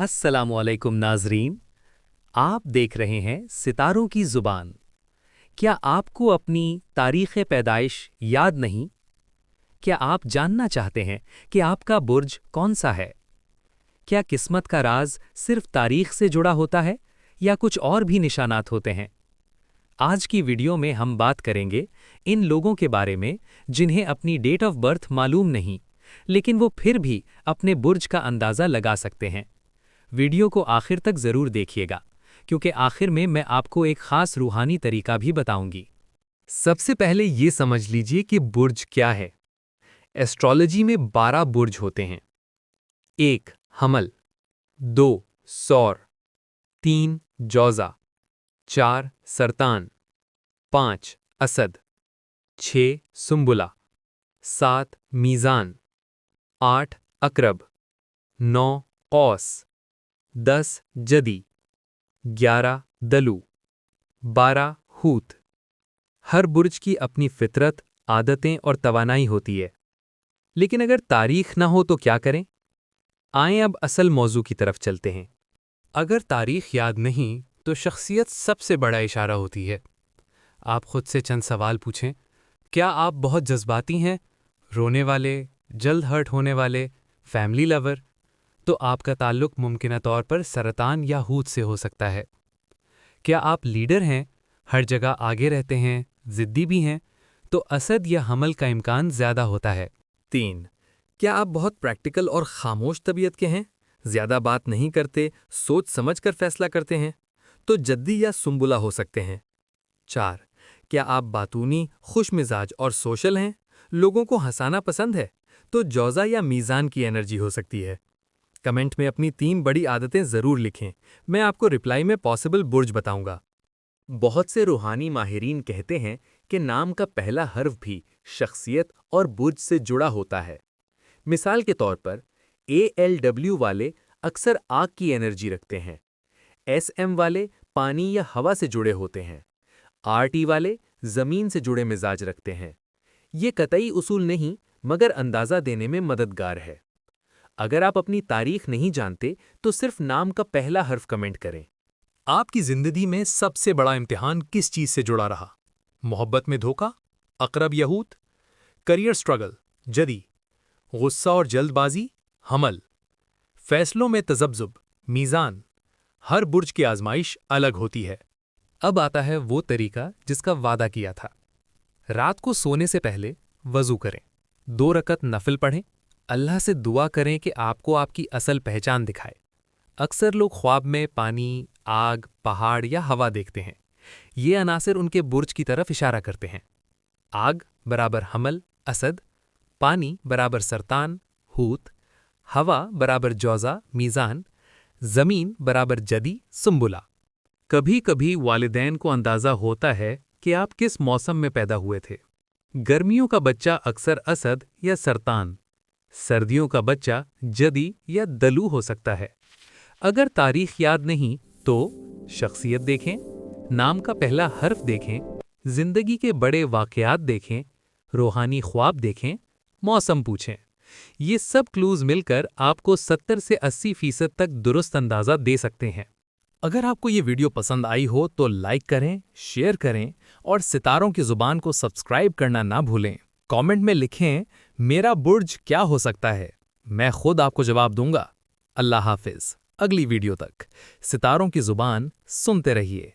अस्सलामुअलैकुम नाजरीन। आप देख रहे हैं सितारों की ज़ुबान। क्या आपको अपनी तारीख़ पैदाइश याद नहीं? क्या आप जानना चाहते हैं कि आपका बुर्ज कौन सा है? क्या किस्मत का राज सिर्फ तारीख़ से जुड़ा होता है या कुछ और भी निशानात होते हैं? आज की वीडियो में हम बात करेंगे इन लोगों के बारे में जिन्हें अपनी डेट ऑफ बर्थ मालूम नहीं, लेकिन वो फिर भी अपने बुर्ज का अंदाज़ा लगा सकते हैं। वीडियो को आखिर तक ज़रूर देखिएगा, क्योंकि आखिर में मैं आपको एक ख़ास रूहानी तरीका भी बताऊंगी। सबसे पहले ये समझ लीजिए कि बुर्ज क्या है। एस्ट्रोलॉजी में 12 बुर्ज होते हैं। 1 हमल, 2 सौर, 3 जौज़ा, 4 सरतान, 5 असद, 6 सुंबुला, 7 मीज़ान, 8 अकरब, 9 कौस, 10 जदी, 11 दलू, 12 हूत। हर बुर्ज की अपनी फितरत, आदतें और तवानाई होती है। लेकिन अगर तारीख ना हो तो क्या करें? आएं अब असल मौजू की तरफ चलते हैं। अगर तारीख याद नहीं तो शख्सियत सबसे बड़ा इशारा होती है। आप खुद से चंद सवाल पूछें। क्या आप बहुत जज्बाती हैं, रोने वाले, जल्द हर्ट होने वाले, फैमिली लवर? तो आपका ताल्लुक मुमकिन तौर पर सरतान या हूत से हो सकता है। क्या आप लीडर हैं, हर जगह आगे रहते हैं, ज़िद्दी भी हैं? तो असद या हमल का इम्कान ज़्यादा होता है। 3 क्या आप बहुत प्रैक्टिकल और खामोश तबीयत के हैं, ज़्यादा बात नहीं करते, सोच समझ कर फैसला करते हैं? तो जद्दी या सुंबुला हो सकते हैं। 4 क्या आप बातूनी, खुश मिजाज और सोशल हैं, लोगों को हंसाना पसंद है? तो जौज़ा या मीज़ान की एनर्जी हो सकती है। कमेंट में अपनी 3 बड़ी आदतें ज़रूर लिखें, मैं आपको रिप्लाई में पॉसिबल बुर्ज बताऊंगा। बहुत से रूहानी माहिरीन कहते हैं कि नाम का पहला हर्फ भी शख्सियत और बुर्ज से जुड़ा होता है। मिसाल के तौर पर ALW वाले अक्सर आग की एनर्जी रखते हैं, SM वाले पानी या हवा से जुड़े होते हैं, RT वाले ज़मीन से जुड़े मिजाज रखते हैं। ये कतई उसूल नहीं, मगर अंदाज़ा देने में मददगार है। अगर आप अपनी तारीख नहीं जानते तो सिर्फ नाम का पहला हर्फ कमेंट करें। आपकी जिंदगी में सबसे बड़ा इम्तिहान किस चीज से जुड़ा रहा? मोहब्बत में धोखा, अकरब यहूद, करियर स्ट्रगल, जदी, गुस्सा और जल्दबाजी, हमल, फैसलों में तजब्जुब, मीज़ान। हर बुर्ज की आजमाइश अलग होती है। अब आता है वो तरीका जिसका वादा किया था। रात को सोने से पहले वजू करें, 2 रकत नफिल पढ़ें, अल्लाह से दुआ करें कि आपको आपकी असल पहचान दिखाए। अक्सर लोग ख्वाब में पानी, आग, पहाड़ या हवा देखते हैं। ये अनासिर उनके बुर्ज की तरफ इशारा करते हैं। आग बराबर हमल, असद, पानी बराबर सरतान, हूत, हवा बराबर जौज़ा, मीज़ान, ज़मीन बराबर जदी, सुंबुला। कभी कभी वालिदैन को अंदाज़ा होता है कि आप किस मौसम में पैदा हुए थे। गर्मियों का बच्चा अक्सर असद या सरतान, सर्दियों का बच्चा जदी या दलू हो सकता है। अगर तारीख याद नहीं तो शख्सियत देखें, नाम का पहला हर्फ देखें, जिंदगी के बड़े वाक़यात देखें, रूहानी ख्वाब देखें, मौसम पूछें। ये सब क्लूज मिलकर आपको 70 से 80% तक दुरुस्त अंदाज़ा दे सकते हैं। अगर आपको ये वीडियो पसंद आई हो तो लाइक करें, शेयर करें और सितारों की ज़ुबान को सब्सक्राइब करना ना भूलें। कमेंट में लिखें मेरा बुर्ज क्या हो सकता है, मैं खुद आपको जवाब दूंगा। अल्लाह हाफिज़। अगली वीडियो तक सितारों की ज़ुबान सुनते रहिए।